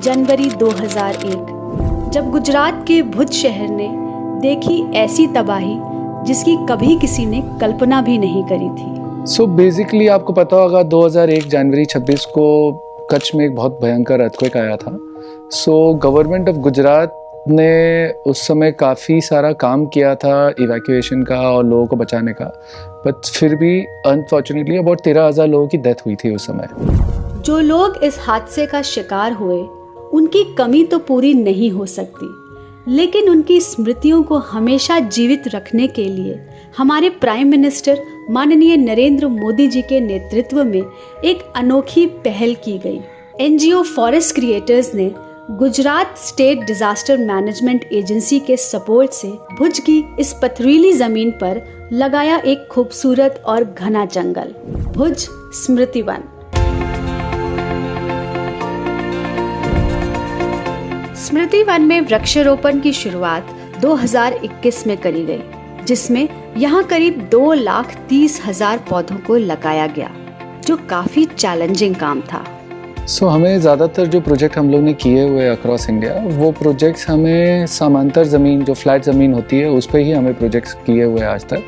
जनवरी 2001, जब गुजरात के भुज शहर ने देखी ऐसी तबाही जिसकी कभी किसी ने कल्पना भी नहीं करी थी। बेसिकली आपको पता होगा 2001 जनवरी 26 को कच्छ में एक बहुत भयंकर अर्थक्वेक आया था। गवर्नमेंट ऑफ गुजरात ने उस समय काफ़ी सारा काम किया था इवैक्यूएशन का और लोगों को बचाने का, बट फिर भी अनफॉर्चुनेटली अबाउट 13,000 लोगों की डेथ हुई थी उस समय। जो लोग इस हादसे का शिकार हुए उनकी कमी तो पूरी नहीं हो सकती, लेकिन उनकी स्मृतियों को हमेशा जीवित रखने के लिए हमारे प्राइम मिनिस्टर माननीय नरेंद्र मोदी जी के नेतृत्व में एक अनोखी पहल की गई। एनजीओ फॉरेस्ट क्रिएटर्स ने Gujarat state disaster management agency के सपोर्ट से भुज की इस पथरीली जमीन पर लगाया एक खूबसूरत और घना जंगल, भुज स्मृति वन। स्मृति वन में वृक्षारोपण की शुरुआत 2021 में करी गई, जिसमें यहाँ करीब 2,30,000 पौधों को लगाया गया, जो काफी चैलेंजिंग काम था। हमें ज़्यादातर जो प्रोजेक्ट हम लोग ने किए हुए अक्रॉस इंडिया, वो प्रोजेक्ट्स हमें समांतर ज़मीन, जो फ्लैट ज़मीन होती है, उस पर ही हमें प्रोजेक्ट्स किए हुए आज तक।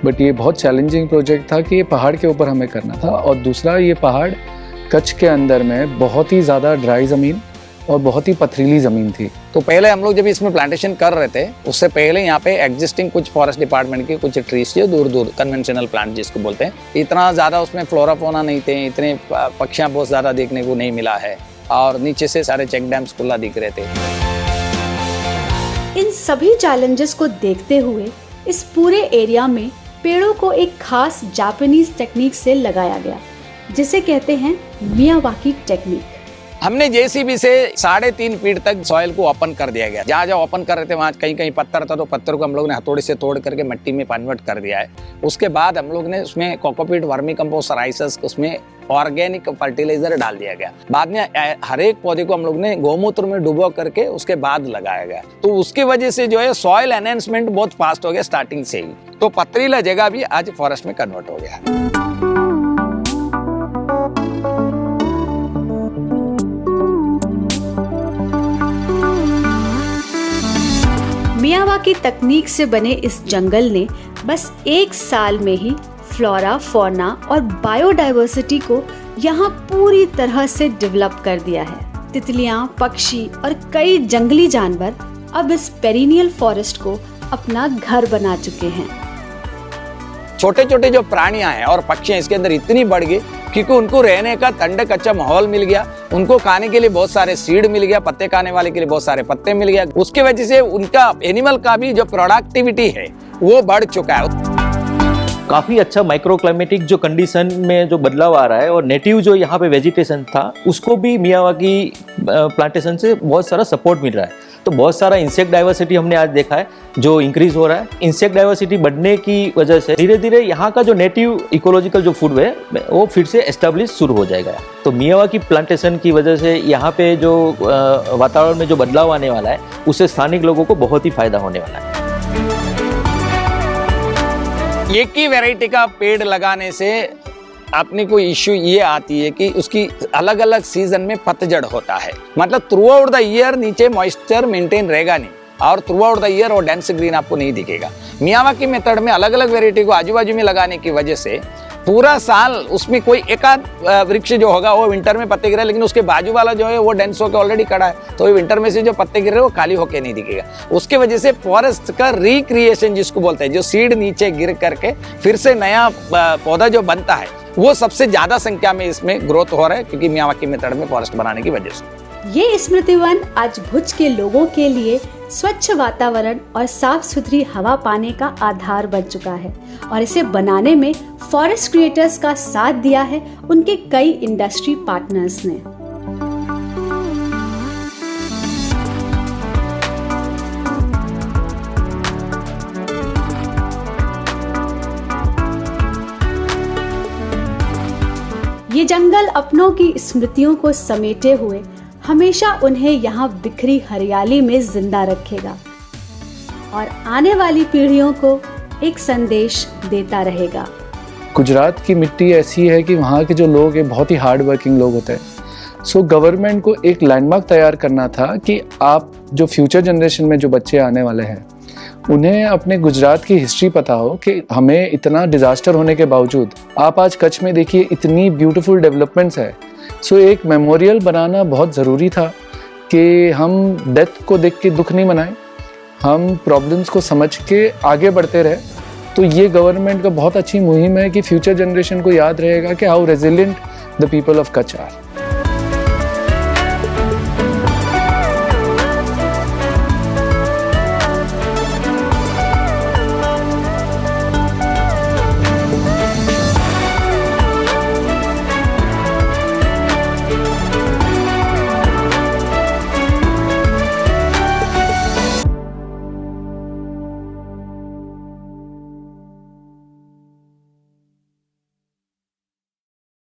बट ये बहुत चैलेंजिंग प्रोजेक्ट था कि ये पहाड़ के ऊपर हमें करना था, और दूसरा ये पहाड़ कच्छ के अंदर में बहुत ही ज़्यादा ड्राई ज़मीन और बहुत ही पथरीली ज़मीन थी। तो पहले हम लोग जब इसमें प्लांटेशन कर रहे थे, उससे पहले यहाँ पे एग्जिस्टिंग कुछ फॉरेस्ट डिपार्टमेंट के कुछ ट्रीज थे, दूर दूर कन्वेंशनल प्लांट जिसको बोलते हैं, इतना ज़्यादा उसमें फ्लोरा फोना नहीं थे, इतने पक्षियाँ बहुत ज़्यादा देखने को नहीं मिला है, और नीचे से सारे चेक डैम्स खुला दिख रहे थे। इन सभी चैलेंजेस को देखते हुए इस पूरे एरिया में पेड़ों को एक खास जापानीज टेक्निक से लगाया गया, जिसे कहते हैं मियावाकी टेक्निक। हमने जेसीबी से 3.5 फीट तक सॉइल को ओपन कर दिया गया। जहाँ जहाँ ओपन कर रहे थे वहाँ कहीं कहीं पत्थर था, तो पत्थर को हम लोग ने हथौड़ी से तोड़ करके मिट्टी में कन्वर्ट कर दिया है। उसके बाद हम लोग ने उसमें कोकोपीट, वर्मी कंपोस्ट, राइसेस, उसमें ऑर्गेनिक फर्टिलाइजर डाल दिया गया। बाद में हर एक पौधे को हम लोग ने गौमूत्र में डुबो करके उसके बाद लगाया गया। तो उसकी वजह से जो है सॉइल एनहेंसमेंट बहुत फास्ट हो गया स्टार्टिंग से ही। तो पथरीला जगह भी आज फॉरेस्ट में कन्वर्ट हो गया। मियावाकी तकनीक से बने इस जंगल ने बस 1 साल में ही फ्लोरा, फौना और बायोडाइवर्सिटी को यहाँ पूरी तरह से डेवलप कर दिया है। तितलियाँ, पक्षी और कई जंगली जानवर अब इस पेरिनियल फॉरेस्ट को अपना घर बना चुके हैं। छोटे छोटे जो प्राणियां हैं और पक्षियां इसके अंदर इतनी बढ़ गई क्योंकि उनको रहने का ठंडा कच्चा माहौल मिल गया, उनको खाने के लिए बहुत सारे सीड मिल गया, पत्ते खाने वाले के लिए बहुत सारे पत्ते मिल गया। उसकी वजह से उनका एनिमल का भी जो प्रोडक्टिविटी है वो बढ़ चुका है। काफ़ी अच्छा माइक्रो क्लाइमेटिक जो कंडीशन में जो बदलाव आ रहा है, और नेटिव जो यहाँ पे वेजिटेशन था उसको भी मियावाकी प्लांटेशन से बहुत सारा सपोर्ट मिल रहा है। तो बहुत सारा इंसेक्ट डाइवर्सिटी हमने आज देखा है जो इंक्रीज हो रहा है। इंसेक्ट डाइवर्सिटी बढ़ने की वजह से धीरे धीरे यहाँ का जो नेटिव इकोलॉजिकल जो फूड है वो फिर से एस्टेब्लिश शुरू हो जाएगा। तो मियावाकी प्लांटेशन की वजह से यहाँ पे जो वातावरण में जो बदलाव आने वाला है उससे स्थानिक लोगों को बहुत ही फायदा होने वाला है। एक ही वैरायटी का पेड़ लगाने से अपनी कोई इश्यू ये आती है कि उसकी अलग अलग सीजन में पतझड़ होता है। मतलब थ्रू आउट द ईयर नीचे मॉइस्चर मेंटेन रहेगा नहीं, और थ्रू आउट द ईयर और डेंस ग्रीन आपको नहीं दिखेगा। मियावाकी मेथड में अलग अलग वैरायटी को आजू बाजू में लगाने की वजह से पूरा साल उसमें कोई एकाध वृक्ष जो होगा वो विंटर में पत्ते गिरे, लेकिन उसके बाजू वाला जो है वो डेंस होकर ऑलरेडी खड़ा है, तो विंटर में से जो पत्ते गिर रहे हैं वो खाली होके नहीं दिखेगा। उसके वजह से फॉरेस्ट का रिक्रिएशन जिसको बोलते हैं, जो सीड नीचे गिर करके फिर से नया पौधा जो बनता है, वो सबसे ज्यादा संख्या में इसमें ग्रोथ हो रहा है क्योंकि मियावाकी मेथड में फॉरेस्ट बनाने की वजह से। ये स्मृति वन आज भुज के लोगों के लिए स्वच्छ वातावरण और साफ सुथरी हवा पाने का आधार बन चुका है, और इसे बनाने में फॉरेस्ट क्रिएटर्स का साथ दिया है उनके कई इंडस्ट्री पार्टनर्स ने। ये जंगल अपनों की स्मृतियों को समेटे हुए हमेशा उन्हें यहाँ बिखरी हरियाली में जिंदा रखेगा और आने वाली पीढ़ियों को एक संदेश देता रहेगा। गुजरात की मिट्टी ऐसी है कि वहाँ के जो लोग हैं बहुत ही हार्ड वर्किंग लोग होते हैं। सो गवर्नमेंट को एक लैंडमार्क तैयार करना था कि आप जो फ्यूचर जनरेशन में जो बच्चे आने वाले हैं उन्हें अपने गुजरात की हिस्ट्री पता हो कि हमें इतना डिज़ास्टर होने के बावजूद आप आज कच्छ में देखिए इतनी ब्यूटीफुल डेवलपमेंट्स है। सो एक मेमोरियल बनाना बहुत ज़रूरी था कि हम डेथ को देख के दुख नहीं मनाएं, हम प्रॉब्लम्स को समझ के आगे बढ़ते रहे। तो ये गवर्नमेंट का बहुत अच्छी मुहिम है कि फ्यूचर जनरेशन को याद रहेगा कि how resilient the people of Kutch are.